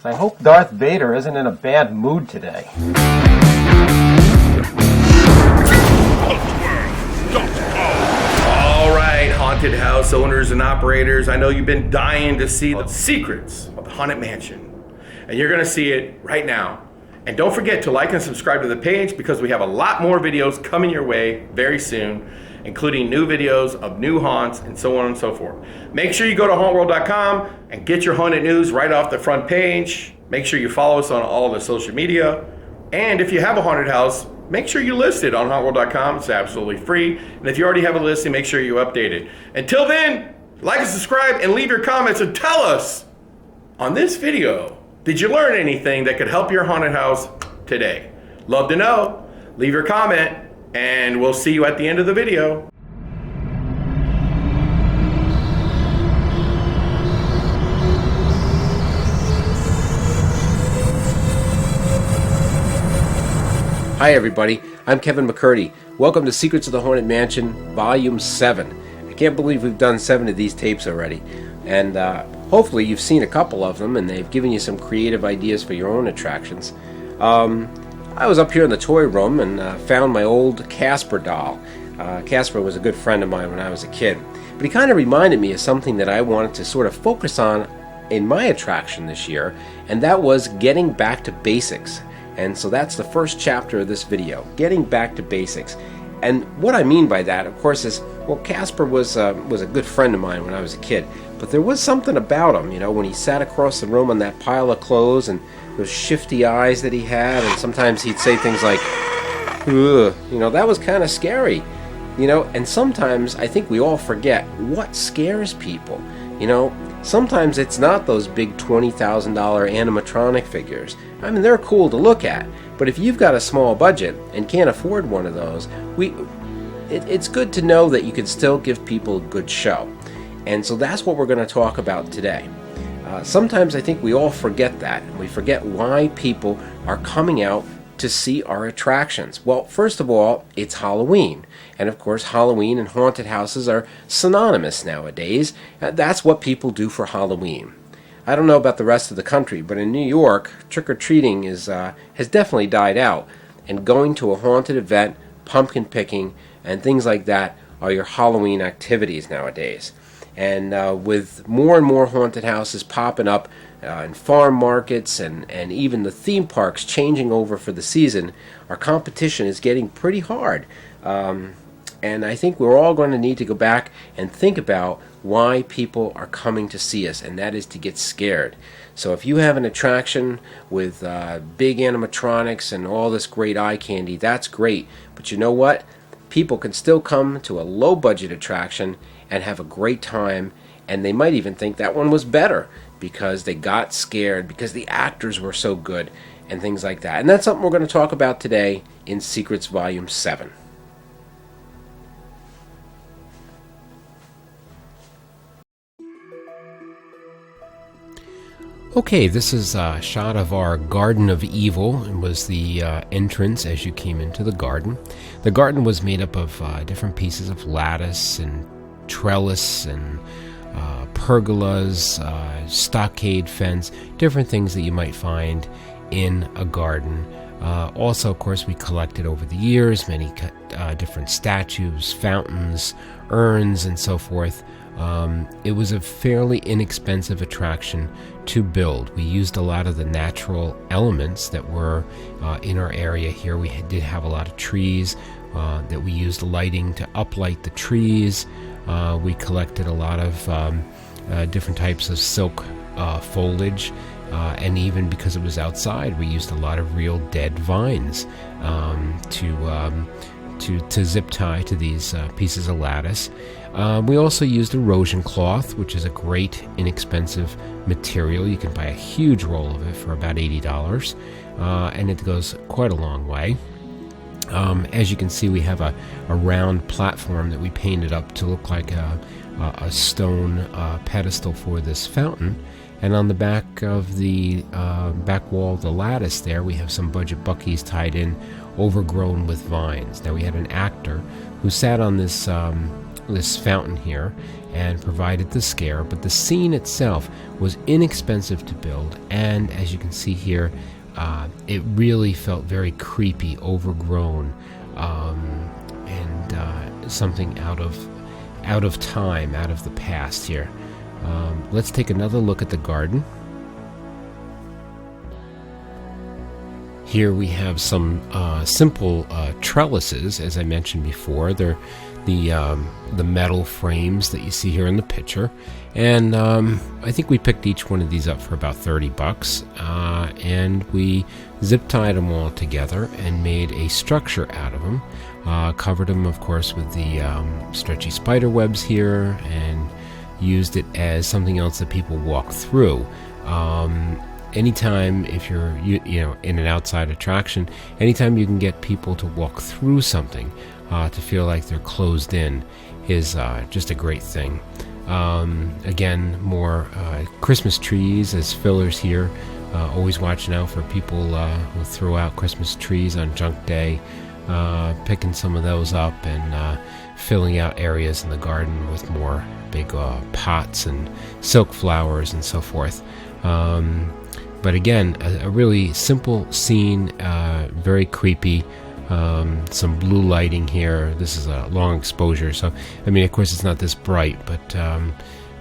I hope Darth Vader isn't in a bad mood today. All right, haunted house owners and operators, I know you've been dying to see the secrets of the Haunted Mansion. And you're going to see it right now. And don't forget to like and subscribe to the page because we have a lot more videos coming your way very soon, including new videos of new haunts and so on and so forth. Make sure you go to hauntworld.com and get your haunted news right off the front page. Make sure you follow us on all the social media. And if you have a haunted house, make sure you list it on hauntworld.com. It's absolutely free. And if you already have a listing, make sure you update it. Until then, like and subscribe and leave your comments and tell us on this video, did you learn anything that could help your haunted house today? Love to know. Leave your comment and we'll see you at the end of the video. Hi everybody, I'm Kevin McCurdy. Welcome to Secrets of the Haunted Mansion, Volume 7. I can't believe we've done 7 of these tapes already. And hopefully you've seen a couple of them and they've given you some creative ideas for your own attractions. I was up here in the toy room and found my old Casper doll. Casper was a good friend of mine when I was a kid. But he kind of reminded me of something that I wanted to sort of focus on in my attraction this year, and that was getting back to basics. And so that's the first chapter of this video, getting back to basics. And what I mean by that, of course, is, well, Casper was a good friend of mine when I was a kid. But there was something about him, you know, when he sat across the room on that pile of clothes and those shifty eyes that he had, and sometimes he'd say things like, ugh, you know, that was kind of scary. You know, and sometimes I think we all forget what scares people. You know, sometimes it's not those big $20,000 animatronic figures. I mean, they're cool to look at, but if you've got a small budget and can't afford one of those, it's good to know that you can still give people a good show. And so that's what we're going to talk about today. Sometimes I think we all forget that, and we forget why people are coming out to see our attractions. Well, first of all, it's Halloween. And of course, Halloween and haunted houses are synonymous nowadays. That's what people do for Halloween. I don't know about the rest of the country, but in New York, trick-or-treating has definitely died out. And going to a haunted event, pumpkin picking, and things like that are your Halloween activities nowadays. And with more and more haunted houses popping up and farm markets and even the theme parks changing over for the season, our competition is getting pretty hard. And I think we're all going to need to go back and think about why people are coming to see us, and that is to get scared. So if you have an attraction with big animatronics and all this great eye candy, that's great. But you know what? People can still come to a low-budget attraction and have a great time, and they might even think that one was better because they got scared, because the actors were so good, and things like that. And that's something we're going to talk about today in Secrets Volume 7. Okay, this is a shot of our Garden of Evil. It was the entrance as you came into the garden. The garden was made up of different pieces of lattice and trellis and pergolas, stockade fence, different things that you might find in a garden. Also, of course, we collected over the years many different statues, fountains, urns, and so forth. It was a fairly inexpensive attraction to build. We used a lot of the natural elements that were in our area here. We did have a lot of trees that we used lighting to uplight the trees. We collected a lot of different types of silk foliage, and even because it was outside, we used a lot of real dead vines to zip tie to these pieces of lattice. We also used erosion cloth, which is a great inexpensive material. You can buy a huge roll of it for about $80, and it goes quite a long way. As you can see, we have a round platform that we painted up to look like a stone pedestal for this fountain. And on the back of the back wall of the lattice there, we have some budget buckies tied in, overgrown with vines. Now, we had an actor who sat on this this fountain here and provided the scare, but the scene itself was inexpensive to build, and as you can see here, it really felt very creepy, overgrown, and something out of time, out of the past here. Let's take another look at the garden. Here we have some simple trellises, as I mentioned before. They're the metal frames that you see here in the picture, and I think we picked each one of these up for about $30, and we zip tied them all together and made a structure out of them. Covered them, of course, with the stretchy spider webs here, and used it as something else that people walk through. Anytime, if you're in an outside attraction, anytime you can get people to walk through something, to feel like they're closed in, is just a great thing. Again, more Christmas trees as fillers here. Always watching out for people who throw out Christmas trees on junk day, picking some of those up and filling out areas in the garden with more big pots and silk flowers and so forth. But again, a really simple scene, very creepy. Some blue lighting here. This is a long exposure, so I mean, of course, it's not this bright, but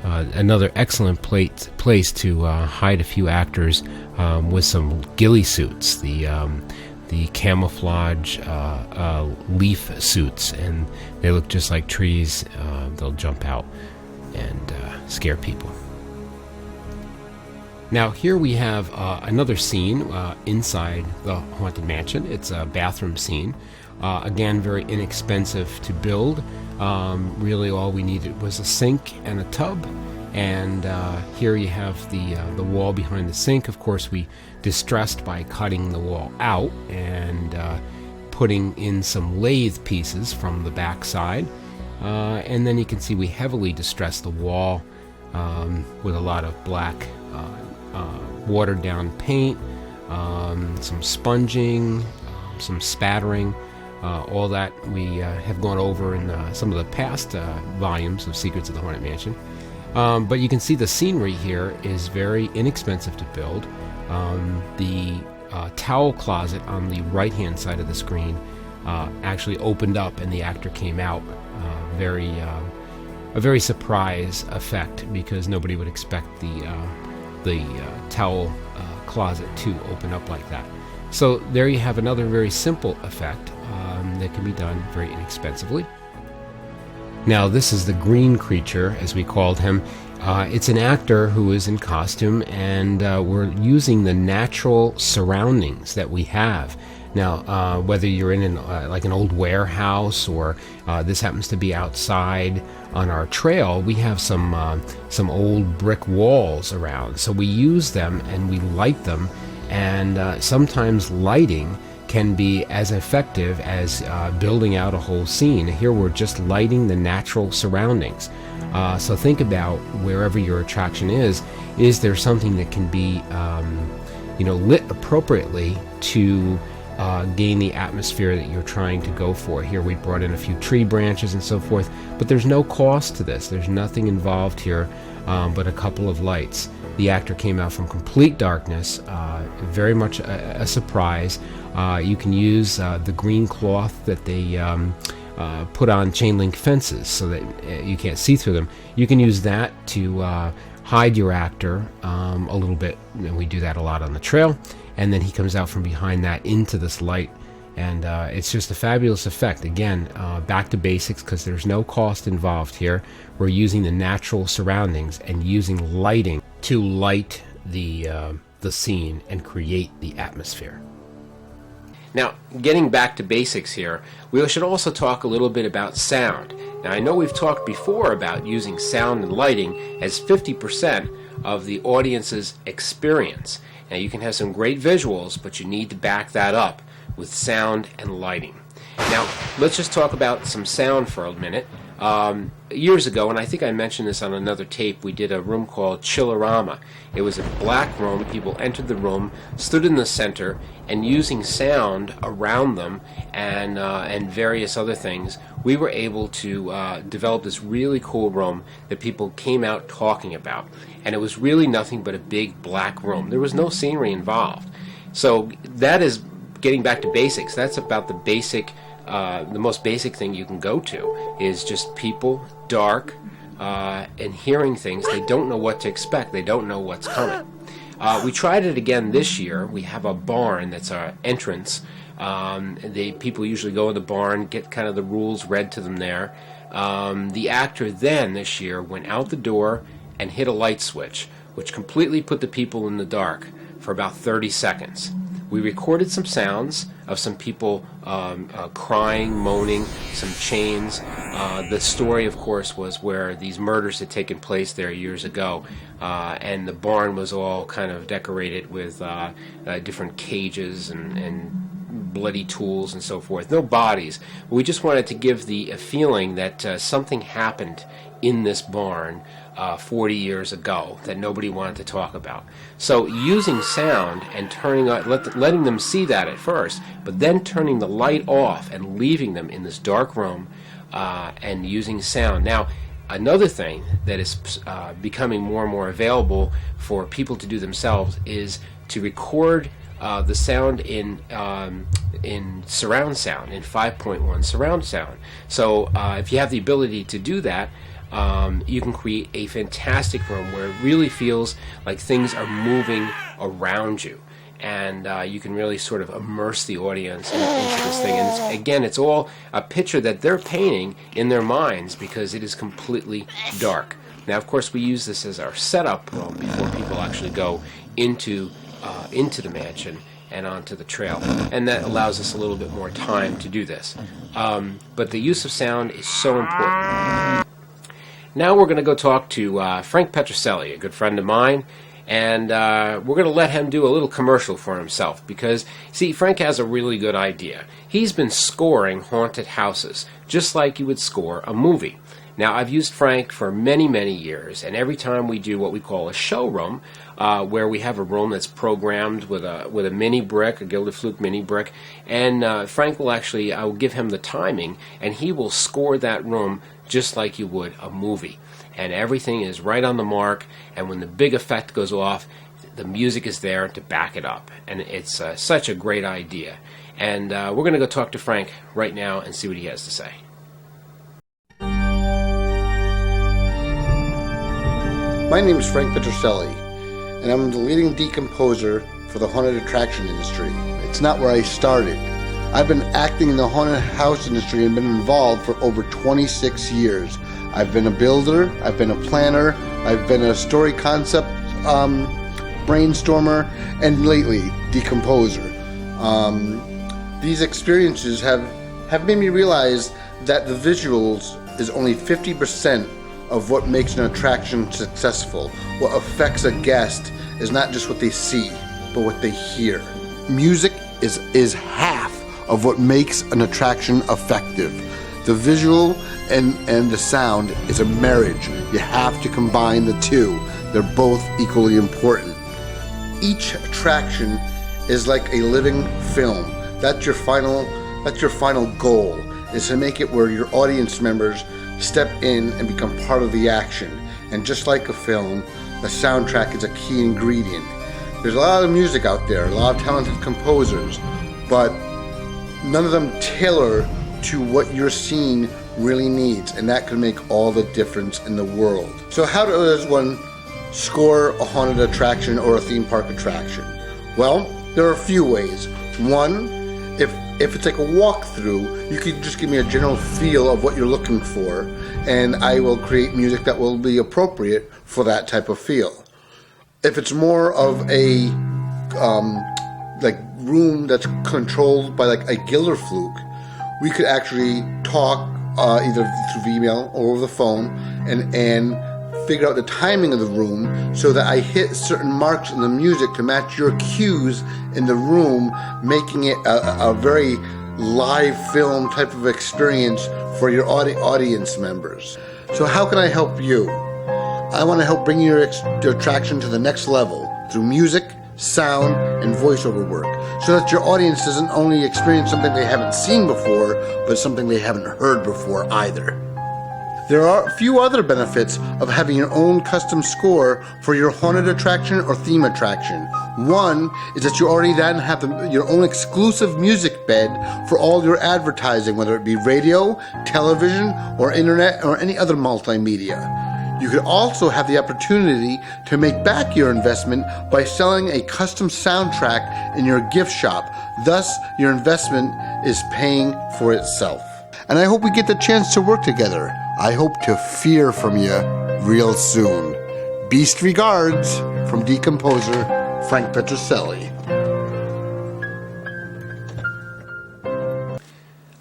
another excellent place to hide a few actors with some ghillie suits, the camouflage leaf suits, and they look just like trees. They'll jump out and scare people. Now here we have another scene inside the Haunted Mansion. It's a bathroom scene. Again, very inexpensive to build. Really all we needed was a sink and a tub. And here you have the wall behind the sink. Of course, we distressed by cutting the wall out and putting in some lathe pieces from the back side. And then you can see we heavily distressed the wall with a lot of black watered down paint, some sponging, some spattering, all that we have gone over in some of the past volumes of Secrets of the Haunted Mansion. But you can see the scenery here is very inexpensive to build. The towel closet on the right hand side of the screen actually opened up and the actor came out. A very surprise effect, because nobody would expect the towel closet to open up like that. So there you have another very simple effect that can be done very inexpensively. Now this is the green creature, as we called him. It's an actor who is in costume, and we're using the natural surroundings that we have. Now, whether you're in like an old warehouse, or this happens to be outside on our trail, we have some old brick walls around. So we use them and we light them, and sometimes lighting can be as effective as building out a whole scene. Here we're just lighting the natural surroundings. So think about wherever your attraction is there something that can be lit appropriately to gain the atmosphere that you're trying to go for. Here we brought in a few tree branches and so forth, but there's no cost to this. There's nothing involved here but a couple of lights. The actor came out from complete darkness, very much a surprise. You can use the green cloth that they put on chain link fences so that you can't see through them. You can use that to hide your actor a little bit, and we do that a lot on the trail. And then he comes out from behind that into this light, and it's just a fabulous effect. Again, back to basics, because there's no cost involved here. We're using the natural surroundings and using lighting to light the scene and create the atmosphere. Now, getting back to basics here, we should also talk a little bit about sound. Now, I know we've talked before about using sound and lighting as 50% of the audience's experience. Now, you can have some great visuals, but you need to back that up with sound and lighting. Now, let's just talk about some sound for a minute. Years ago, and I think I mentioned this on another tape, we did a room called Chillerama. It was a black room. People entered the room, stood in the center, and using sound around them and various other things, we were able to develop this really cool room that people came out talking about. And it was really nothing but a big black room. There was no scenery involved. So that is getting back to basics. That's about the basic. The most basic thing you can go to is just people, dark, and hearing things. They don't know what to expect. They don't know what's coming. We tried it again this year. We have a barn that's our entrance. People usually go in the barn, get kind of the rules read to them there. The actor then this year went out the door and hit a light switch, which completely put the people in the dark for about 30 seconds. We recorded some sounds of some people crying, moaning, some chains. The story, of course, was where these murders had taken place there years ago, and the barn was all kind of decorated with different cages and bloody tools and so forth. No bodies. We just wanted to give the feeling that something happened in this barn 40 years ago that nobody wanted to talk about. So using sound and letting them see that at first, but then turning the light off and leaving them in this dark room and using sound. Now, another thing that is becoming more and more available for people to do themselves is to record the sound in surround sound, in 5.1 surround sound. So if you have the ability to do that, you can create a fantastic room where it really feels like things are moving around you, and you can really sort of immerse the audience into this thing. And it's all a picture that they're painting in their minds because it is completely dark. Now, of course, we use this as our setup room before people actually go into the mansion and onto the trail, and that allows us a little bit more time to do this. But the use of sound is so important. Now we're going to go talk to Frank Petroselli, a good friend of mine, and we're going to let him do a little commercial for himself because, see, Frank has a really good idea. He's been scoring haunted houses, just like you would score a movie. Now, I've used Frank for many, many years, and every time we do what we call a showroom, where we have a room that's programmed with a mini brick, a Gilded Fluke mini brick, and Frank will actually, I will give him the timing, and he will score that room just like you would a movie. And everything is right on the mark, and when the big effect goes off, the music is there to back it up. And it's such a great idea. And we're going to go talk to Frank right now and see what he has to say. My name is Frank Petroselli, and I'm the leading decomposer for the haunted attraction industry. It's not where I started. I've been acting in the haunted house industry and been involved for over 26 years. I've been a builder, I've been a planner, I've been a story concept brainstormer, and lately, decomposer. These experiences have made me realize that the visuals is only 50% of what makes an attraction successful. What affects a guest is not just what they see, but what they hear. Music is half of what makes an attraction effective. The visual and the sound is a marriage. You have to combine the two. They're both equally important. Each attraction is like a living film. That's your final goal, is to make it where your audience members step in and become part of the action. And just like a film, the soundtrack is a key ingredient. There's a lot of music out there, a lot of talented composers, but none of them tailor to what your scene really needs, and that can make all the difference in the world. So how does one score a haunted attraction or a theme park attraction? Well, there are a few ways. One, if it's like a walkthrough, you could just give me a general feel of what you're looking for, and I will create music that will be appropriate for that type of feel. If it's more of a room that's controlled by like a Gilded Fluke, we could actually talk either through email or over the phone and figure out the timing of the room so that I hit certain marks in the music to match your cues in the room, making it a very live film type of experience for your audience members. So how can I help you? I want to help bring your attraction to the next level through music, sound, and voiceover work, so that your audience doesn't only experience something they haven't seen before, but something they haven't heard before either. There are a few other benefits of having your own custom score for your haunted attraction or theme attraction. One is that you already then have your own exclusive music bed for all your advertising, whether it be radio, television, or internet, or any other multimedia. You could also have the opportunity to make back your investment by selling a custom soundtrack in your gift shop. Thus, your investment is paying for itself. And I hope we get the chance to work together. I hope to hear from you real soon. Beast regards from Decomposer, Frank Petroselli.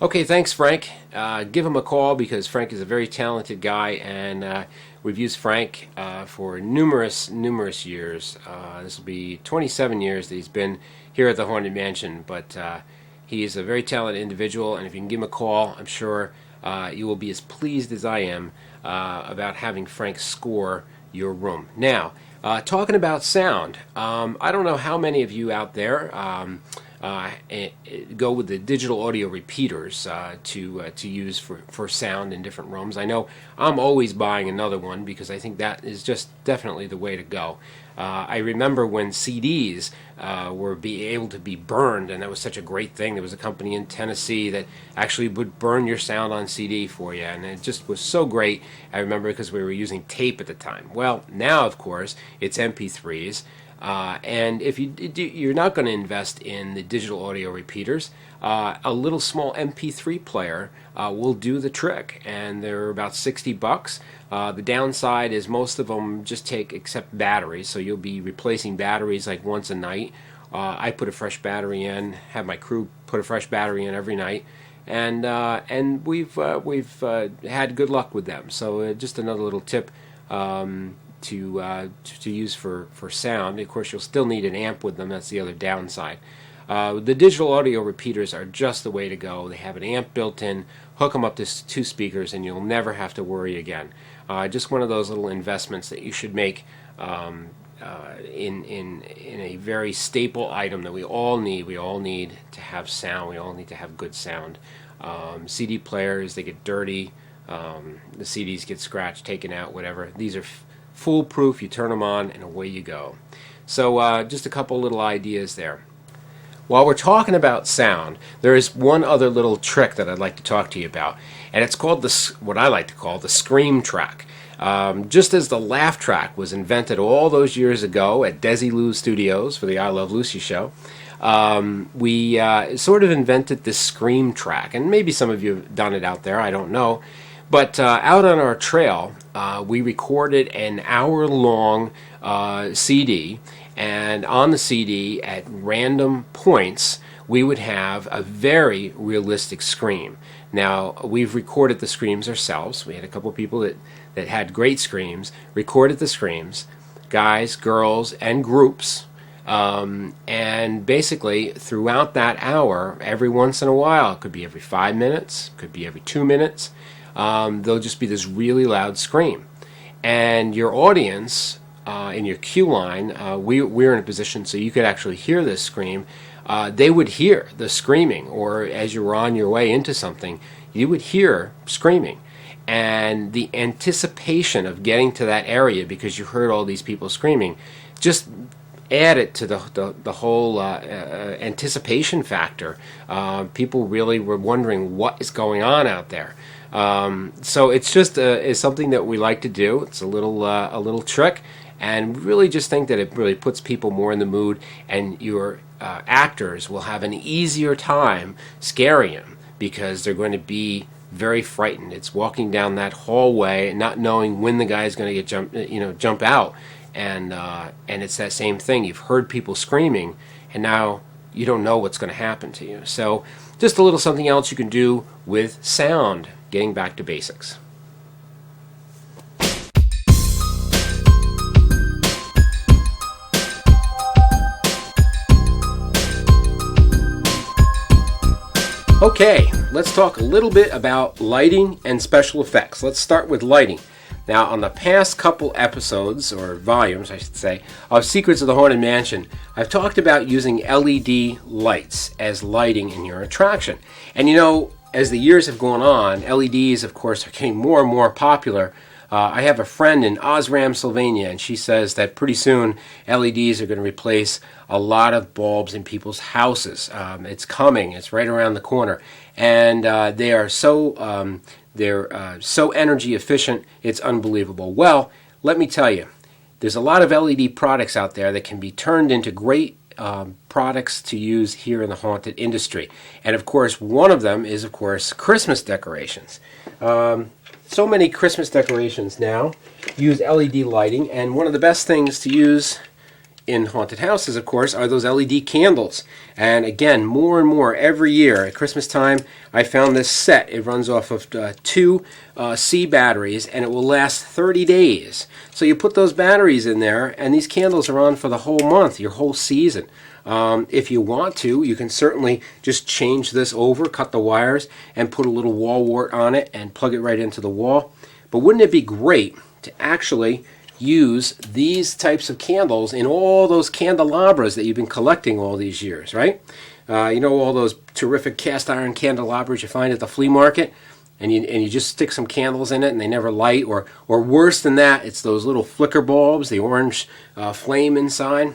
Okay, thanks, Frank. Give him a call because Frank is a very talented guy, and we've used Frank for numerous years. This will be 27 years that he's been here at the Haunted Mansion, but he is a very talented individual, and if you can give him a call, I'm sure you will be as pleased as I am about having Frank score your room. Now, talking about sound, I don't know how many of you out there go with the digital audio repeaters to use for sound in different rooms. I know I'm always buying another one because I think that is just definitely the way to go. I remember when CDs were able to be burned, and that was such a great thing. There was a company in Tennessee that actually would burn your sound on CD for you, and it just was so great. I remember because we were using tape at the time. Well, now, of course, it's MP3s. And if you're not going to invest in the digital audio repeaters, a little small MP3 player will do the trick, and they're about $60. The downside is most of them just take except batteries, so you'll be replacing batteries like once a night. I put a fresh battery in, have my crew put a fresh battery in every night, and we've had good luck with them. So just another little tip. To use for sound. Of course, you'll still need an amp with them. That's the other downside. The digital audio repeaters are just the way to go. They have an amp built in. Hook them up to 2 speakers, and you'll never have to worry again. Just one of those little investments that you should make in a very staple item that we all need. We all need to have sound. We all need to have good sound. CD players, they get dirty. The CDs get scratched, taken out, whatever. These are foolproof. You turn them on and away you go. So just a couple little ideas there. While we're talking about sound, there is one other little trick that I'd like to talk to you about, and it's called what I like to call the scream track. Just as the laugh track was invented all those years ago at Desilu Studios for the I Love Lucy show, we sort of invented this scream track, and maybe some of you have done it out there, I don't know. But out on our trail, we recorded an hour-long CD, and on the CD, at random points, we would have a very realistic scream. Now, we've recorded the screams ourselves. We had a couple people that had great screams, recorded the screams, guys, girls, and groups. And basically, throughout that hour, every once in a while, it could be every 5 minutes, could be every 2 minutes, there'll just be this really loud scream. And your audience, in your queue line, we're in a position so you could actually hear this scream. They would hear the screaming, or as you were on your way into something, you would hear screaming. And the anticipation of getting to that area because you heard all these people screaming just added to the whole anticipation factor. People really were wondering what is going on out there. So it's just is something that we like to do. It's a little trick, and really just think that it really puts people more in the mood, and your actors will have an easier time scaring them because they're going to be very frightened. It's walking down that hallway and not knowing when the guy's going to jump out, and it's that same thing. You've heard people screaming, and now you don't know what's going to happen to you. So just a little something else you can do with sound. Getting back to basics. Okay, let's talk a little bit about lighting and special effects. Let's start with lighting. Now, on the past couple episodes, or volumes, I should say, of Secrets of the Haunted Mansion, I've talked about using LED lights as lighting in your attraction. And you know, as the years have gone on, LEDs, of course, are getting more and more popular. I have a friend in Osram, Sylvania, and she says that pretty soon LEDs are going to replace a lot of bulbs in people's houses. It's coming. It's right around the corner. And they are so energy efficient, it's unbelievable. Well, let me tell you, there's a lot of LED products out there that can be turned into great products to use here in the haunted industry. And of course, one of them is, of course, Christmas decorations. So many Christmas decorations now use LED lighting, and one of the best things to use in haunted houses, of course, are those LED candles. And again, more and more every year at Christmas time, I found this set. It runs off of two C batteries, and it will last 30 days. So you put those batteries in there, and these candles are on for the whole month, your whole season. If you want to, you can certainly just change this over, cut the wires, and put a little wall wart on it and plug it right into the wall. But wouldn't it be great to actually use these types of candles in all those candelabras that you've been collecting all these years, right? You know, all those terrific cast iron candelabras you find at the flea market, and you just stick some candles in it and they never light, or worse than that, it's those little flicker bulbs, the orange flame inside.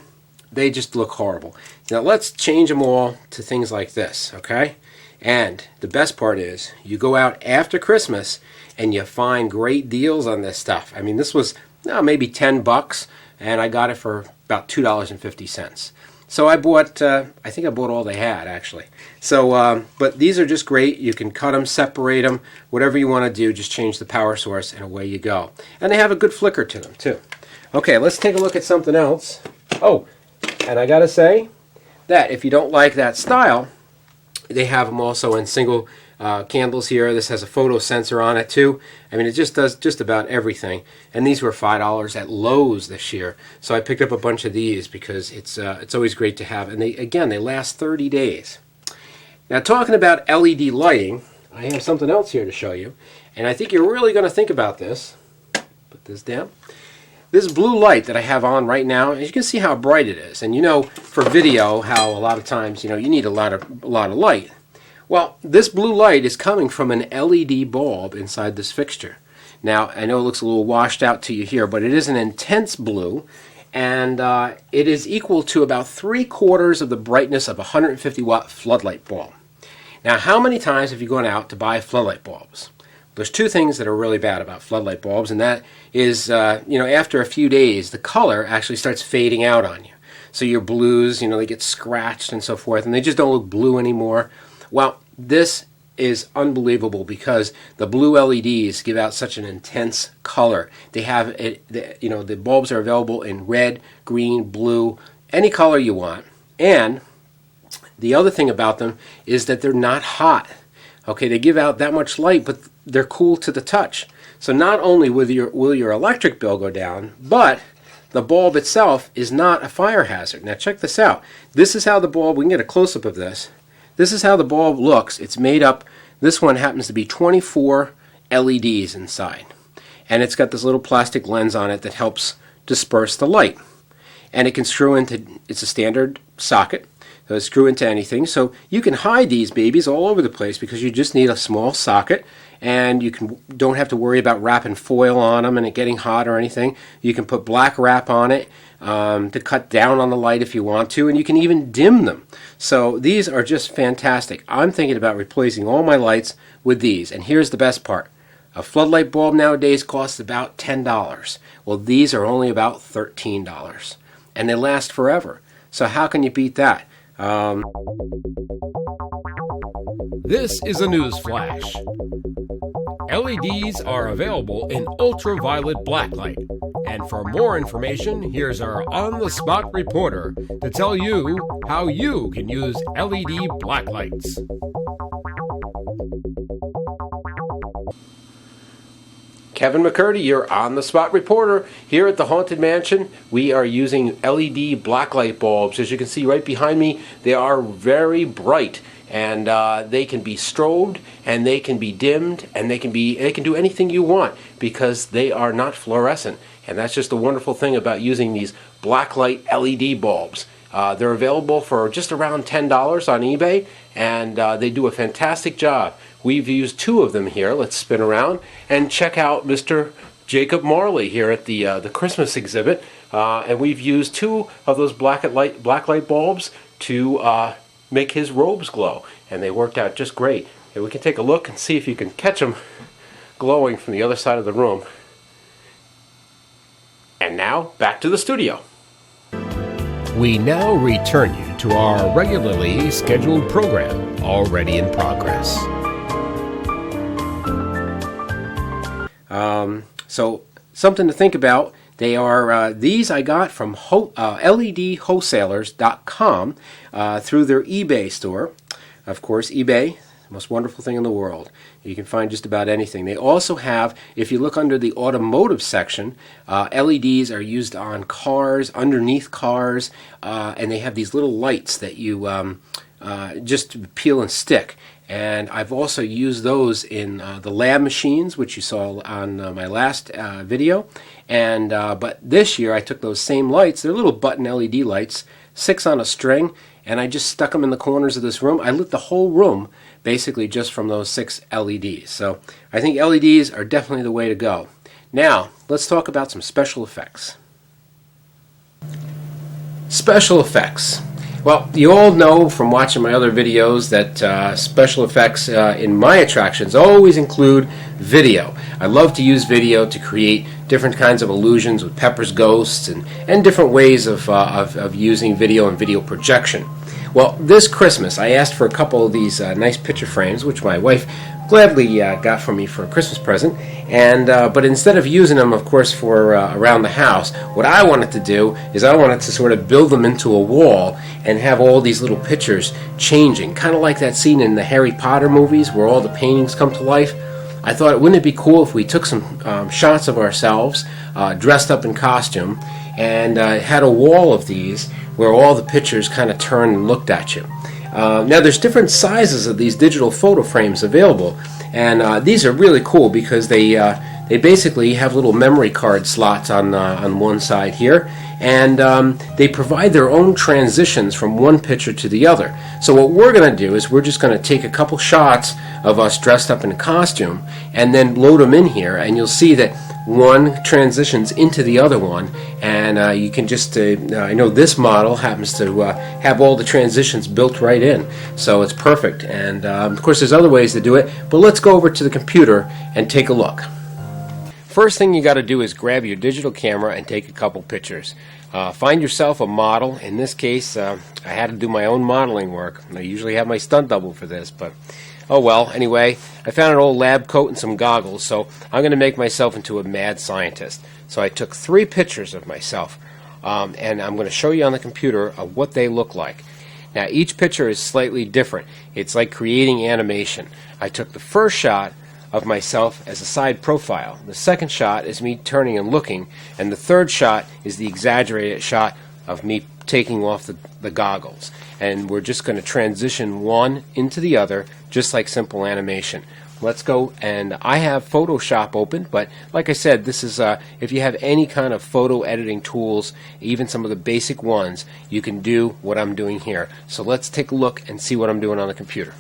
They just look horrible. Now let's change them all to things like this, okay? And the best part is, you go out after Christmas and you find great deals on this stuff. I mean, this was maybe $10, and I got it for about $2.50. So I bought, I think I bought all they had, actually. So, but these are just great. You can cut them, separate them, whatever you want to do, just change the power source, and away you go. And they have a good flicker to them, too. Okay, let's take a look at something else. Oh, and I got to say that if you don't like that style, they have them also in single candles here. This has a photo sensor on it too. I mean, it just does just about everything. And these were $5 at Lowe's this year. So I picked up a bunch of these because it's always great to have. And they last 30 days. Now, talking about LED lighting, I have something else here to show you. And I think you're really going to think about this. Put this down. This blue light that I have on right now, as you can see how bright it is. And you know, for video, how a lot of times, you know, you need a lot of light. Well, this blue light is coming from an LED bulb inside this fixture. Now, I know it looks a little washed out to you here, but it is an intense blue, and it is equal to about 3/4 of the brightness of a 150-watt floodlight bulb. Now, how many times have you gone out to buy floodlight bulbs? There's two things that are really bad about floodlight bulbs, and that is, you know, after a few days, the color actually starts fading out on you. So your blues, you know, they get scratched and so forth, and they just don't look blue anymore. Well, this is unbelievable because the blue LEDs give out such an intense color. They have, you know, the bulbs are available in red, green, blue, any color you want. And the other thing about them is that they're not hot. Okay, they give out that much light, but they're cool to the touch. So not only will your electric bill go down, but the bulb itself is not a fire hazard. Now check this out. This is how the bulb, we can get a close-up of this. This is how the bulb looks. It's made up, this one happens to be 24 LEDs inside. And it's got this little plastic lens on it that helps disperse the light. And it can screw into, it's a standard socket, so it's screw into anything. So you can hide these babies all over the place because you just need a small socket, and you don't have to worry about wrapping foil on them and it getting hot or anything. You can put black wrap on it to cut down on the light if you want to, and you can even dim them. So these are just fantastic. I'm thinking about replacing all my lights with these, and here's the best part. A floodlight bulb nowadays costs about $10. Well, these are only about $13, and they last forever. So how can you beat that? This is a news flash. LEDs are available in ultraviolet blacklight. And for more information, here's our on-the-spot reporter to tell you how you can use LED blacklights. Kevin McCurdy, you're on the spot reporter here at the Haunted Mansion. We are using LED blacklight bulbs. As you can see right behind me, they are very bright, and they can be strobed, and they can be dimmed, and they can do anything you want because they are not fluorescent. And that's just the wonderful thing about using these blacklight LED bulbs. They're available for just around $10 on eBay, and they do a fantastic job. We've used 2 of them here. Let's spin around and check out Mr. Jacob Marley here at the Christmas exhibit. And we've used 2 of those blacklight bulbs to make his robes glow, and they worked out just great. And we can take a look and see if you can catch them glowing from the other side of the room. And now, back to the studio. We now return you to our regularly scheduled program, already in progress. So something to think about. They are these I got from LEDwholesalers.com through their eBay store. Of course, eBay, the most wonderful thing in the world. You can find just about anything. They also have, if you look under the automotive section, LEDs are used on cars, underneath cars, and they have these little lights that you just peel and stick. And I've also used those in the lab machines, which you saw on my last video. And but this year I took those same lights. They're little button LED lights, 6 on a string, and I just stuck them in the corners of this room. I lit the whole room basically just from those 6 LEDs. So I think LEDs are definitely the way to go. Now, let's talk about some special effects. Special effects. Well, you all know from watching my other videos that special effects in my attractions always include video. I love to use video to create different kinds of illusions with Pepper's ghosts and different ways of using video and video projection. Well, this Christmas I asked for a couple of these nice picture frames, which my wife gladly got for me for a Christmas present, and but instead of using them, of course, for around the house, what I wanted to do is I wanted to sort of build them into a wall and have all these little pictures changing, kind of like that scene in the Harry Potter movies where all the paintings come to life. I thought, wouldn't it be cool if we took some shots of ourselves dressed up in costume and had a wall of these where all the pictures kind of turned and looked at you. Now there's different sizes of these digital photo frames available, and these are really cool because they basically have little memory card slots on one side here, and they provide their own transitions from one picture to the other. So what we're going to do is we're just going to take a couple shots of us dressed up in a costume and then load them in here, and you'll see that one transitions into the other one, and you can just I know this model happens to have all the transitions built right in, so it's perfect. And of course there's other ways to do it, but let's go over to the computer and take a look. First thing you got to do is grab your digital camera and take a couple pictures. Find yourself a model. In this case I had to do my own modeling work. I usually have my stunt double for this, but oh well. Anyway, I found an old lab coat and some goggles, so I'm going to make myself into a mad scientist. So I took 3 pictures of myself, and I'm going to show you on the computer what they look like. Now each picture is slightly different. It's like creating animation. I took the first shot of myself as a side profile. The second shot is me turning and looking, and the third shot is the exaggerated shot of me taking off the goggles. And we're just going to transition one into the other, just like simple animation. Let's go, and I have Photoshop open, but like I said, this is if you have any kind of photo editing tools, even some of the basic ones, you can do what I'm doing here. So let's take a look and see what I'm doing on the computer.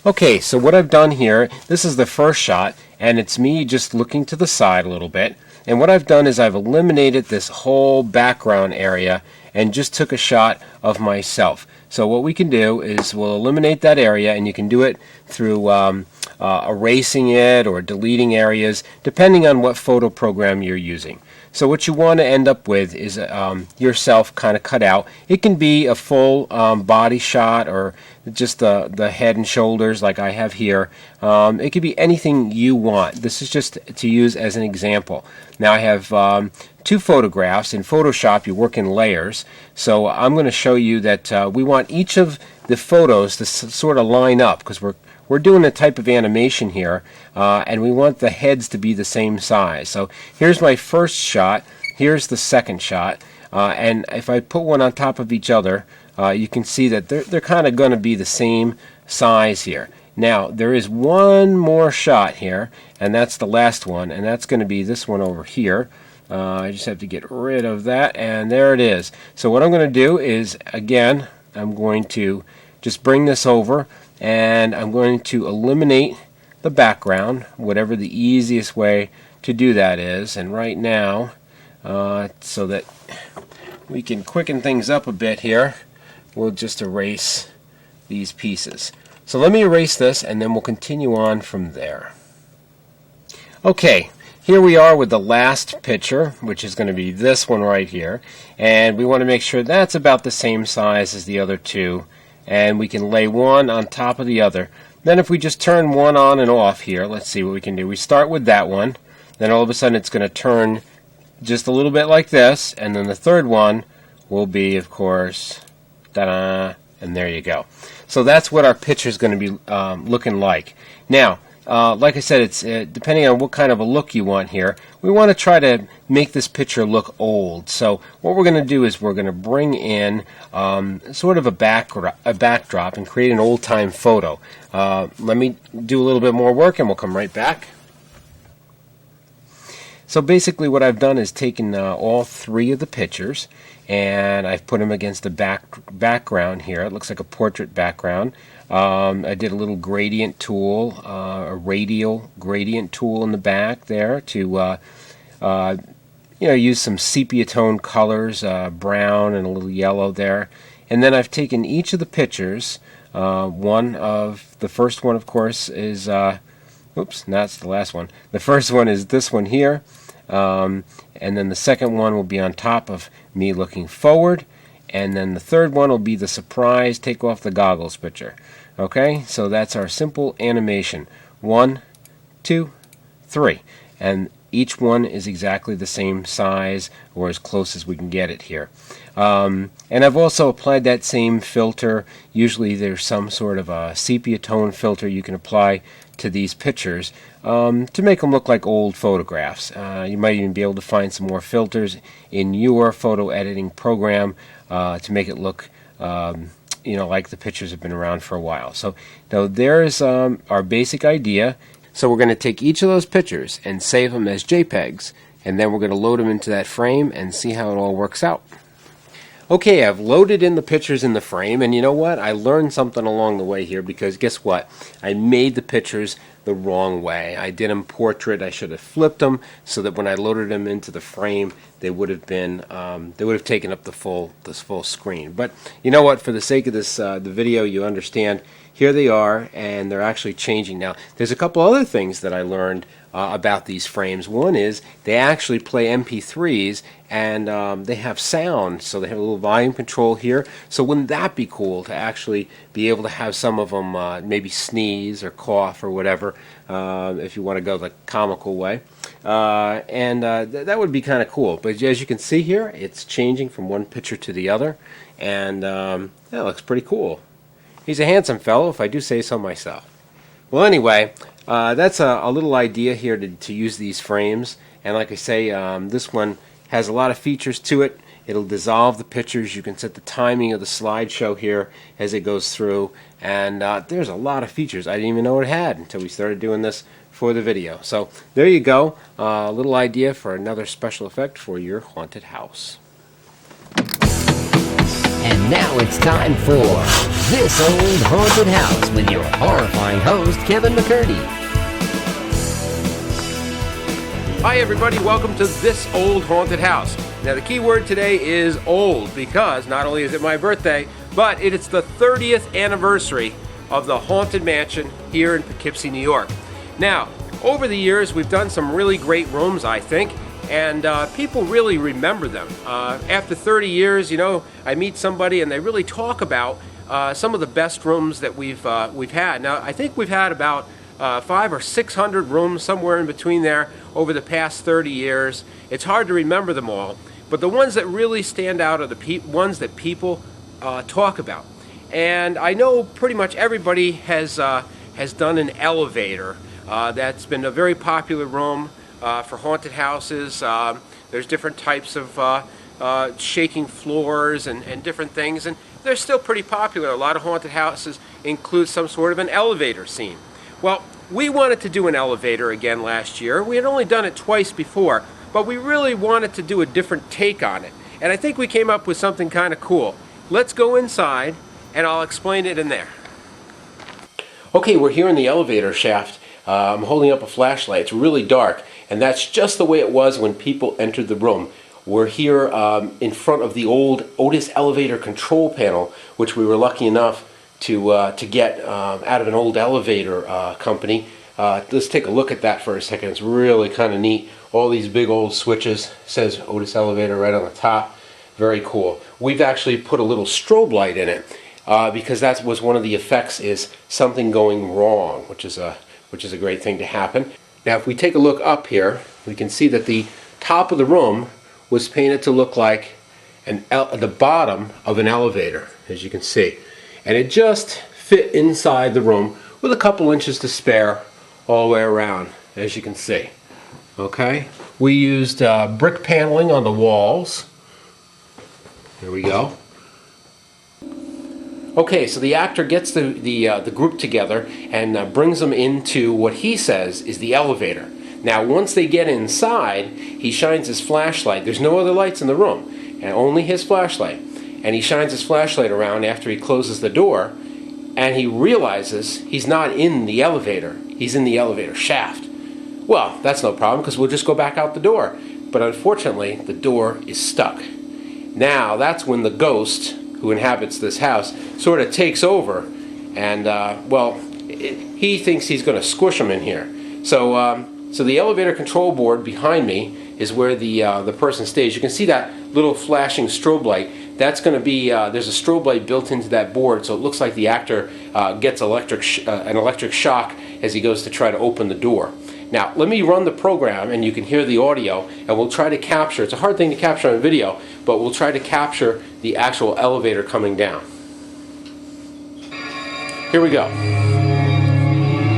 Okay, so what I've done here, this is the first shot, and it's me just looking to the side a little bit. And what I've done is I've eliminated this whole background area and just took a shot of myself. So what we can do is we'll eliminate that area, and you can do it through erasing it or deleting areas, depending on what photo program you're using. So what you want to end up with is yourself kind of cut out. It can be a full body shot or just the head and shoulders like I have here. It could be anything you want. This is just to use as an example. Now I have 2 photographs. In Photoshop you work in layers. So I'm going to show you that we want each of the photos to sort of line up because we're we're doing a type of animation here, and we want the heads to be the same size. So here's my first shot, here's the second shot, and if I put one on top of each other, you can see that they're kind of going to be the same size here. Now, there is one more shot here, and that's the last one, and that's going to be this one over here. I just have to get rid of that, and there it is. So what I'm going to do is, again, I'm going to just bring this over, and I'm going to eliminate the background, whatever the easiest way to do that is. And right now, so that we can quicken things up a bit here, we'll just erase these pieces. So let me erase this, and then we'll continue on from there. Okay. Here we are with the last picture, which is going to be this one right here, and we want to make sure that's about the same size as the other two, and we can lay one on top of the other. Then if we just turn one on and off here, let's see what we can do. We start with that one, then all of a sudden it's going to turn just a little bit like this, and then the third one will be, of course, ta-da, and there you go. So that's what our picture is going to be looking like. Now, like I said, it's depending on what kind of a look you want here. We want to try to make this picture look old. So what we're going to do is we're going to bring in sort of a backdrop and create an old-time photo. Let me do a little bit more work, and we'll come right back. So basically what I've done is taken all three of the pictures, and I've put them against the background here. It looks like a portrait background. I did a little gradient tool, a radial gradient tool in the back there to use some sepia tone colors, brown and a little yellow there. And then I've taken each of the pictures. The first one, of course, is oops, that's the last one. The first one is this one here, and then the second one will be on top of me looking forward, and then the third one will be the surprise take off the goggles picture. Okay, so that's our simple animation. 1, 2, 3, and each one is exactly the same size, or as close as we can get it here. And I've also applied that same filter. Usually there's some sort of a sepia tone filter you can apply to these pictures to make them look like old photographs. You might even be able to find some more filters in your photo editing program to make it look like the pictures have been around for a while. So now there's our basic idea. So we're going to take each of those pictures and save them as JPEGs, and then we're going to load them into that frame and see how it all works out. Okay, I've loaded in the pictures in the frame, and you know what? I learned something along the way here, because guess what? I made the pictures the wrong way. I did them portrait. I should have flipped them so that when I loaded them into the frame, they would have been they would have taken up the full screen. But you know what? For the sake of this the video, you understand. Here they are, and they're actually changing now. There's a couple other things that I learned about these frames. One is they actually play MP3s, and they have sound, so they have a little volume control here. So wouldn't that be cool to actually be able to have some of them maybe sneeze or cough or whatever, if you want to go the comical way. That would be kind of cool. But as you can see here, it's changing from one picture to the other, and that looks pretty cool. He's a handsome fellow, if I do say so myself. Well, anyway, that's a little idea here to use these frames. And like I say, this one has a lot of features to it. It'll dissolve the pictures. You can set the timing of the slideshow here as it goes through. And there's a lot of features I didn't even know it had until we started doing this for the video. So there you go, a little idea for another special effect for your haunted house. And now it's time for This Old Haunted House with your horrifying host, Kevin McCurdy. Hi everybody, welcome to This Old Haunted House. Now the key word today is old, because not only is it my birthday, but it's the 30th anniversary of the Haunted Mansion here in Poughkeepsie, New York. Now, over the years we've done some really great rooms, I think, and people really remember them. After 30 years, I meet somebody and they really talk about some of the best rooms that we've had. Now, I think we've had about 500 or 600 rooms, somewhere in between there, over the past 30 years. It's hard to remember them all, but the ones that really stand out are the ones that people talk about. And I know pretty much everybody has has done an elevator. That's been a very popular room for haunted houses. There's different types of shaking floors and different things, and they're still pretty popular. A lot of haunted houses include some sort of an elevator scene. Well, we wanted to do an elevator again last year. We had only done it twice before, but we really wanted to do a different take on it. And I think we came up with something kind of cool. Let's go inside and I'll explain it in there. Okay, we're here in the elevator shaft. I'm holding up a flashlight. It's really dark, and that's just the way it was when people entered the room. We're here in front of the old Otis elevator control panel, which we were lucky enough to get out of an old elevator company. Let's take a look at that for a second. It's really kind of neat. All these big old switches. It says Otis elevator right on the top. Very cool. We've actually put a little strobe light in it because that was one of the effects, is something going wrong, which is a great thing to happen. Now, if we take a look up here, we can see that the top of the room was painted to look like the bottom of an elevator, as you can see. And it just fit inside the room with a couple inches to spare all the way around, as you can see. Okay, we used brick paneling on the walls. There we go. Okay, so the actor gets the group together and brings them into what he says is the elevator. Now, once they get inside, he shines his flashlight. There's no other lights in the room, and only his flashlight. And he shines his flashlight around after he closes the door, and he realizes he's not in the elevator. He's in the elevator shaft. Well, that's no problem, because we'll just go back out the door. But unfortunately, the door is stuck. Now, that's when the ghost who inhabits this house sort of takes over, and he thinks he's going to squish him in here. So the elevator control board behind me is where the person stays. You can see that little flashing strobe light. That's going to be there's a strobe light built into that board, so it looks like the actor gets an electric shock as he goes to try to open the door. Now, let me run the program, and you can hear the audio, and we'll try to capture. It's a hard thing to capture on video, but we'll try to capture the actual elevator coming down. Here we go.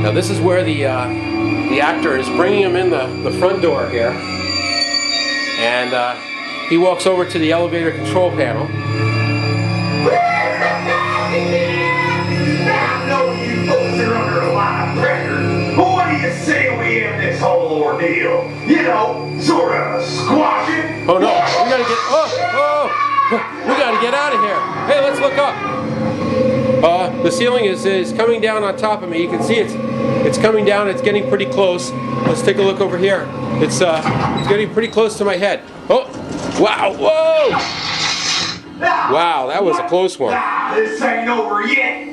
Now, this is where the actor is bringing him in the front door here, and he walks over to the elevator control panel. I know you folks are under a lot of pressure, but what do you say we end this whole ordeal? You know, sort of squash it? Oh no, we gotta get out of here. Hey, let's look up. The ceiling is coming down on top of me. You can see it's coming down. It's getting pretty close. Let's take a look over here. It's getting pretty close to my head. Oh, wow, whoa! Wow, that was a close one. This ain't over yet.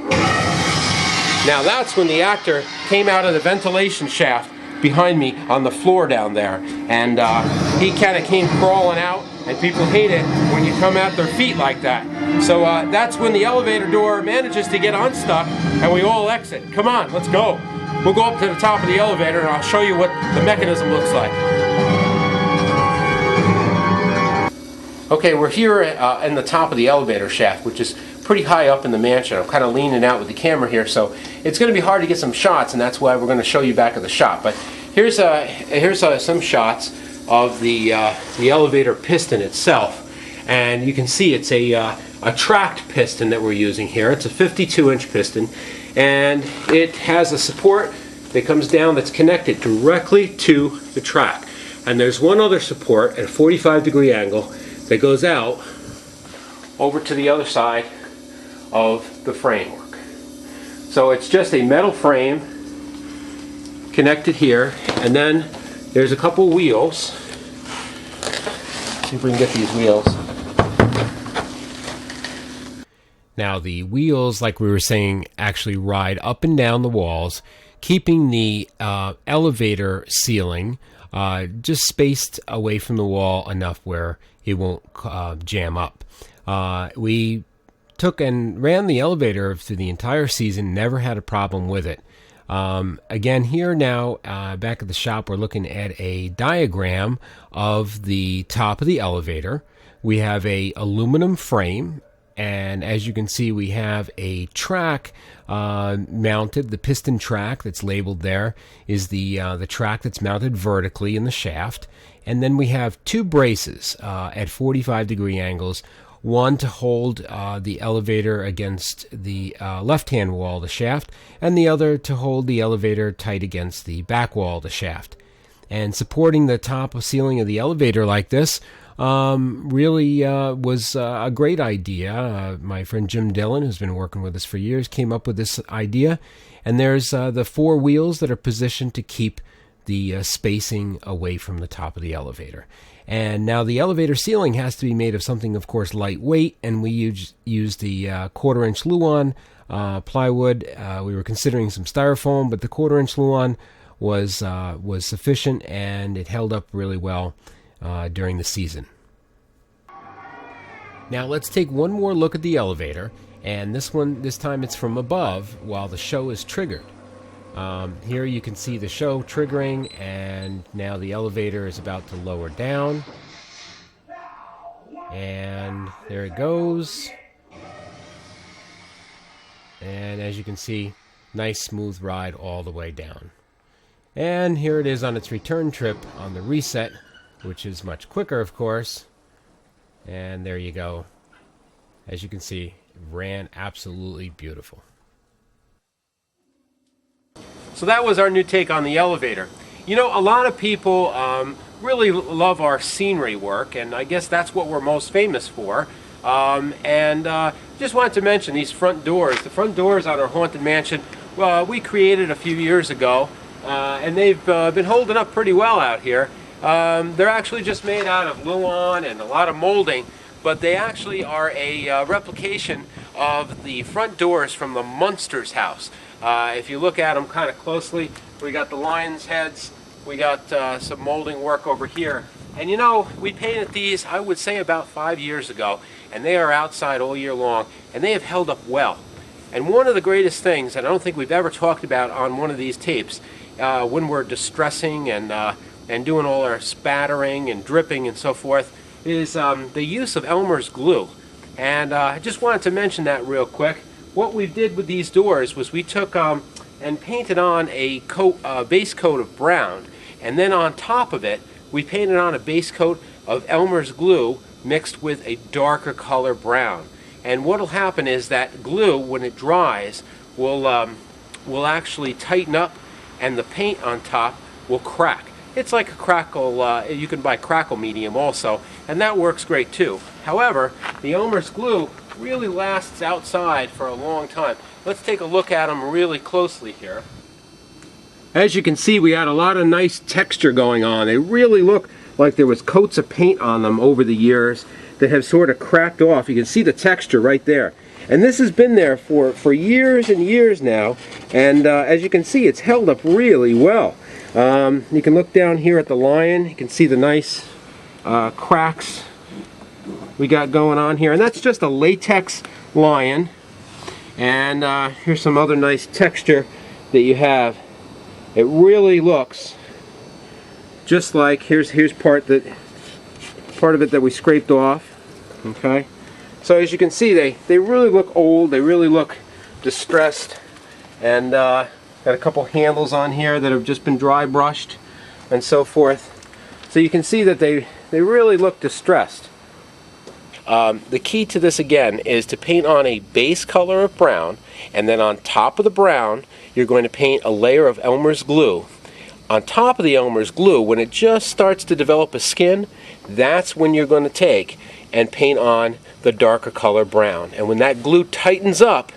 Now that's when the actor came out of the ventilation shaft behind me on the floor down there, and he kind of came crawling out, and people hate it when you come at their feet like that. So that's when the elevator door manages to get unstuck, and we all exit. Come on, let's go. We'll go up to the top of the elevator, and I'll show you what the mechanism looks like. Okay, we're here in the top of the elevator shaft, which is pretty high up in the mansion. I'm kind of leaning out with the camera here, so it's going to be hard to get some shots, and that's why we're going to show you back at the shop. But here's some shots of the elevator piston itself, and you can see it's a tracked piston that we're using here. It's a 52-inch piston, and it has a support that comes down that's connected directly to the track. And there's one other support at a 45-degree angle that goes out over to the other side of the framework. So it's just a metal frame connected here, and then there's a couple wheels. See if we can get these wheels. Now the wheels, like we were saying, actually ride up and down the walls, keeping the elevator ceiling just spaced away from the wall enough where it won't jam up. We took and ran the elevator through the entire season, never had a problem with it. Again, here now, back at the shop, we're looking at a diagram of the top of the elevator. We have a aluminum frame, and as you can see, we have a track mounted. The piston track that's labeled there is the track that's mounted vertically in the shaft. And then we have two braces at 45-degree angles, one to hold the elevator against the left-hand wall of the shaft, and the other to hold the elevator tight against the back wall of the shaft. And supporting the top of ceiling of the elevator like this really was a great idea. My friend Jim Dillon, who's been working with us for years, came up with this idea. And there's the four wheels that are positioned to keep the spacing away from the top of the elevator. And now the elevator ceiling has to be made of something, of course, lightweight, and we used the 1/4-inch Luan plywood. We were considering some styrofoam, but the 1/4-inch Luan was sufficient, and it held up really well during the season. Now let's take one more look at the elevator, and this time it's from above while the show is triggered. Here you can see the show triggering, and now the elevator is about to lower down. And there it goes. And as you can see, nice smooth ride all the way down. And here it is on its return trip on the reset, which is much quicker, of course. And there you go. As you can see, it ran absolutely beautiful. So that was our new take on the elevator. You know, a lot of people really love our scenery work, and I guess that's what we're most famous for. Just wanted to mention these front doors. The front doors on our Haunted Mansion, we created a few years ago, and they've been holding up pretty well out here. They're actually just made out of Luan and a lot of molding, but they actually are a replication of the front doors from the Munsters house. If you look at them kind of closely, we got the lion's heads, we got some molding work over here. And you know, we painted these, I would say, about 5 years ago, and they are outside all year long, and they have held up well. And one of the greatest things, and I don't think we've ever talked about on one of these tapes, when we're distressing and doing all our spattering and dripping and so forth, is the use of Elmer's glue. And I just wanted to mention that real quick. What we did with these doors was we took and painted on a base coat of brown, and then on top of it we painted on a base coat of Elmer's glue mixed with a darker color brown. And what will happen is that glue, when it dries, will actually tighten up, and the paint on top will crack. It's like a crackle, you can buy crackle medium also, and that works great too. However, the Elmer's glue really lasts outside for a long time. Let's take a look at them really closely here. As you can see, we had a lot of nice texture going on. They really look like there was coats of paint on them over the years that have sort of cracked off. You can see the texture right there. And this has been there for years and years now, and as you can see, it's held up really well. You can look down here at the lion. You can see the nice cracks we got going on here, and that's just a latex lion. And here's some other nice texture that you have. It really looks just like, here's part of it that we scraped off. Okay, so as you can see, they really look old. They really look distressed, and got a couple handles on here that have just been dry brushed and so forth. So you can see that they really look distressed. The key to this again is to paint on a base color of brown, and then on top of the brown you're going to paint a layer of Elmer's glue. On top of the Elmer's glue, when it just starts to develop a skin, that's when you're going to take and paint on the darker color brown. And when that glue tightens up,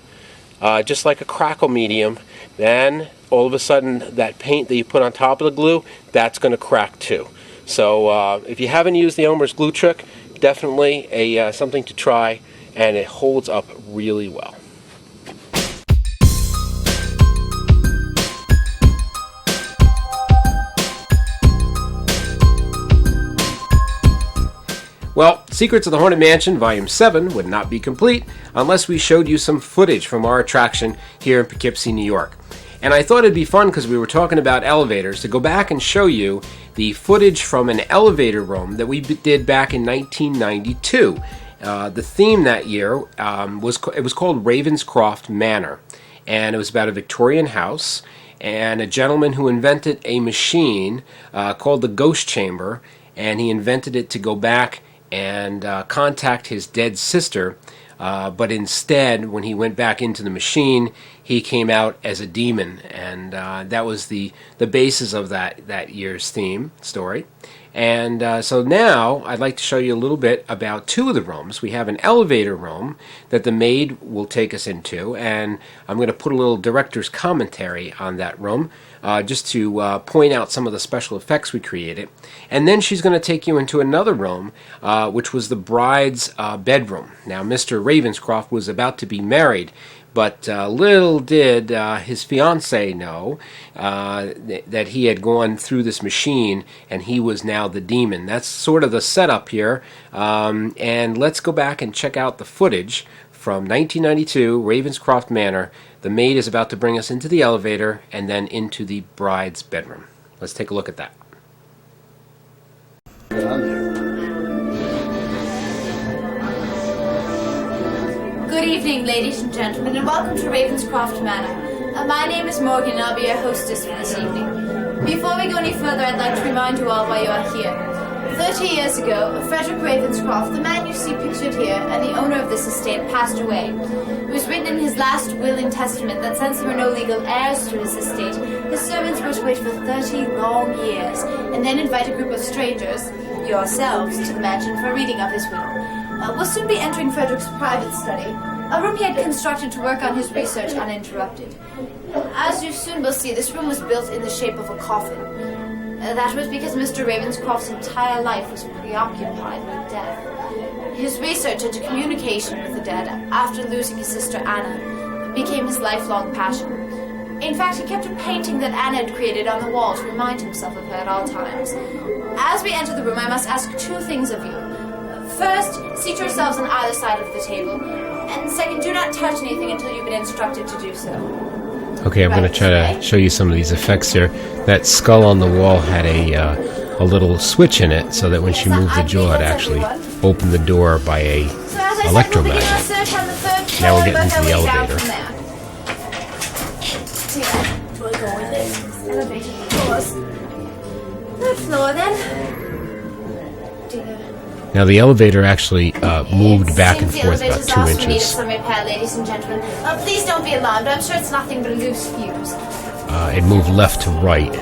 just like a crackle medium, then all of a sudden that paint that you put on top of the glue, that's going to crack too. So if you haven't used the Elmer's glue trick, definitely something to try, and it holds up really well. Well, Secrets of the Haunted Mansion Volume 7 would not be complete unless we showed you some footage from our attraction here in Poughkeepsie, New York. And I thought it'd be fun, because we were talking about elevators, to go back and show you the footage from an elevator room that we did back in 1992. The theme that year was called Ravenscroft Manor, and it was about a Victorian house and a gentleman who invented a machine called the Ghost Chamber, and he invented it to go back and contact his dead sister, but instead, when he went back into the machine, he came out as a demon, and that was the basis of that year's theme story. And so now I'd like to show you a little bit about two of the rooms. We have an elevator room that the maid will take us into, and I'm going to put a little director's commentary on that room just to point out some of the special effects we created. And then she's going to take you into another room, which was the bride's bedroom. Now, Mr. Ravenscroft was about to be married, but little did his fiancée know that he had gone through this machine and he was now the demon. That's sort of the setup here. And let's go back and check out the footage from 1992, Ravenscroft Manor. The maid is about to bring us into the elevator and then into the bride's bedroom. Let's take a look at that. Good evening, ladies and gentlemen, and welcome to Ravenscroft Manor. My name is Morgan, and I'll be your hostess for this evening. Before we go any further, I'd like to remind you all why you are here. 30 years ago, Frederick Ravenscroft, the man you see pictured here, and the owner of this estate, passed away. It was written in his last will and testament that since there were no legal heirs to his estate, his servants were to wait for 30 long years, and then invite a group of strangers, yourselves, to the mansion for a reading of his will. We'll soon be entering Frederick's private study, a room he had constructed to work on his research uninterrupted. As you soon will see, this room was built in the shape of a coffin. That was because Mr. Ravenscroft's entire life was preoccupied with death. His research into communication with the dead after losing his sister Anna became his lifelong passion. In fact, he kept a painting that Anna had created on the wall to remind himself of her at all times. As we enter the room, I must ask two things of you. First, seat yourselves on either side of the table. And second, do not touch anything until you've been instructed to do so. Okay, I'm going to try to show you some of these effects here. That skull on the wall had a little switch in it so that when she moved the jaw, it actually opened the door by a electromagnet. Now we're getting into the elevator. Do I go with it? Elevator doors. Third floor, then. Now the elevator actually moved back and forth about 2 inches. Some repair, ladies and gentlemen. Please don't be alarmed. I'm sure it's nothing but a loose fuse. It moved left to right,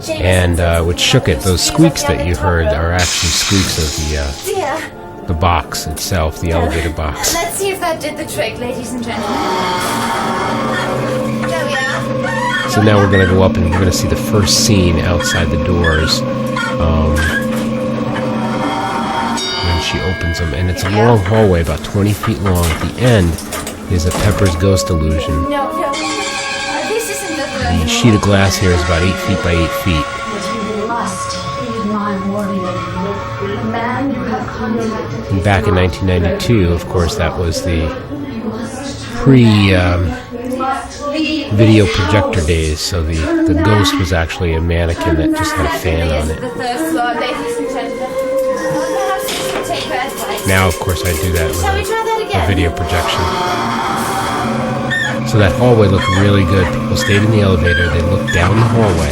and which shook it. Those squeaks that you heard are actually squeaks of the box itself, the elevator box. Let's see if that did the trick, ladies and gentlemen. There we are. So now we're going to go up and we're going to see the first scene outside the doors. She opens them, and it's a long hallway, about 20 feet long. At the end is a Pepper's Ghost illusion. No. This isn't The sheet of glass here is about 8 feet by 8 feet. And back in 1992, of course, that was the pre-video projector days, so the ghost was actually a mannequin that just had a fan on it. Now, of course, I do that with a video projection. So that hallway looked really good. People stayed in the elevator, they looked down the hallway,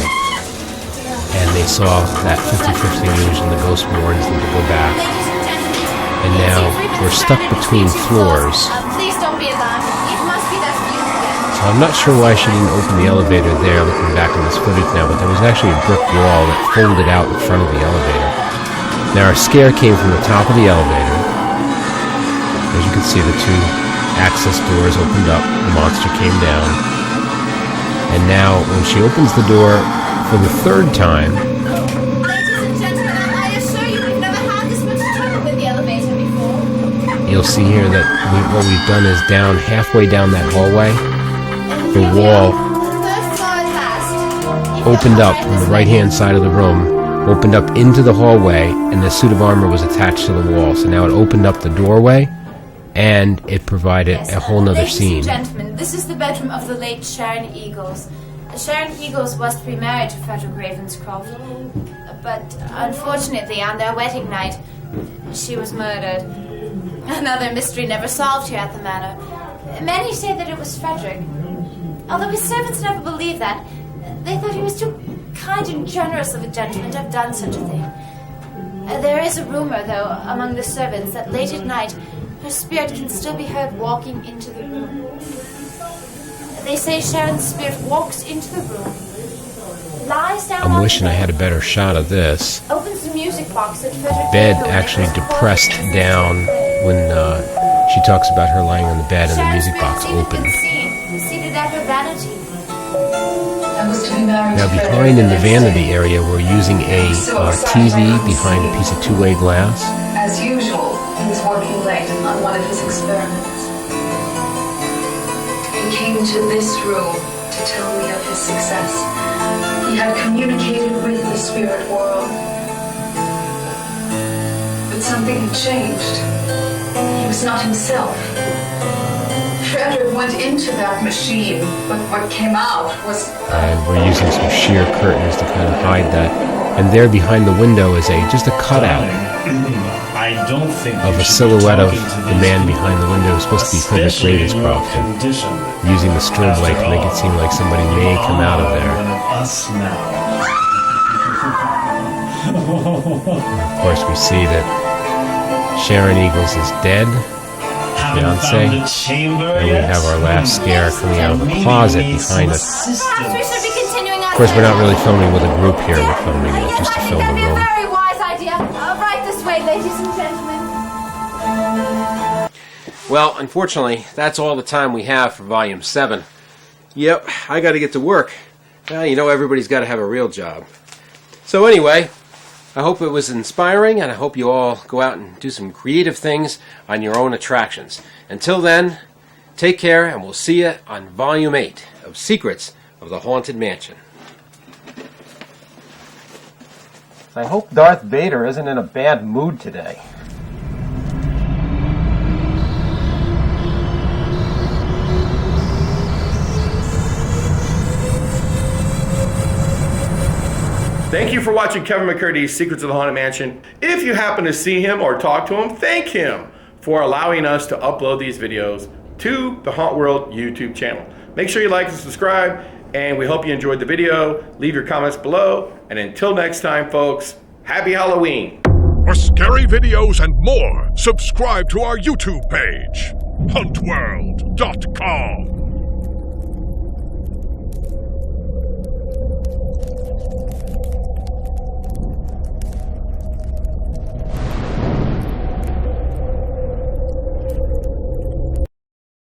and they saw that 50-50 illusion. The ghost warns them to go back. And now we're stuck between floors. So I'm not sure why she didn't open the elevator there, looking back on this footage now, but there was actually a brick wall that folded out in front of the elevator. Now our scare came from the top of the elevator. As you can see, the two access doors opened up, the monster came down, and now when she opens the door for the third time, Ladies and gentlemen, I assure you we've never had this much trouble with the elevator before. you'll see here that what we've done is down halfway down that hallway, the wall opened up from the right-hand side of the room, opened up into the hallway, and the suit of armor was attached to the wall. So now it opened up the doorway, and it provided a whole nother scene. Ladies and gentlemen, this is the bedroom of the late Sharon Eagles. Sharon Eagles was to be married to Frederick Ravenscroft, but unfortunately on their wedding night, she was murdered. Another mystery never solved here at the manor. Many say that it was Frederick. Although his servants never believed that. They thought he was too kind and generous of a gentleman to have done such a thing. There is a rumor, though, among the servants that late at night her spirit can still be heard walking into the room. They say Sharon's spirit walks into the room, lies down I'm on wishing the I bed, had a better shot of this. opens the music box that Frederick Bed Taylor actually was depressed recording. down when she talks about her lying on the bed and the Sharon's music box spirit's even opened. been seen, seated at her vanity. Now behind in the vanity area, we're using a TV behind a piece of two-way glass. As usual, he was working late on one of his experiments. He came to this room to tell me of his success. He had communicated with the spirit world. But something had changed. He was not himself. Frederick went into that machine, but what came out was... And we're using some sheer curtains to kind of hide that. And there behind the window is just a cutout I don't think of a silhouette of the man behind the window, who's supposed to be Frederick Ravenscroft, and using the strobe light to make it seem like somebody may come out of there. Of course, we see that Sharon Eagles is dead, fiance, and we have our last scare coming out of the closet behind us. Perhaps we should be continuing our Of course, we're not really filming with a group here, we're filming just to film the That'd be a room. very wise idea. Right this way, ladies and gentlemen. Well, unfortunately, that's all the time we have for Volume 7. Yep, I got to get to work. Well, you know, everybody's got to have a real job. So anyway, I hope it was inspiring, and I hope you all go out and do some creative things on your own attractions. Until then, take care, and we'll see you on Volume 8 of Secrets of the Haunted Mansion. I hope Darth Vader isn't in a bad mood today. Thank you for watching Kevin McCurdy's Secrets of the Haunted Mansion. If you happen to see him or talk to him, thank him for allowing us to upload these videos to the Hauntworld YouTube channel. Make sure you like and subscribe, and we hope you enjoyed the video. Leave your comments below, and until next time, folks, happy Halloween. For scary videos and more, subscribe to our YouTube page, Hauntworld.com.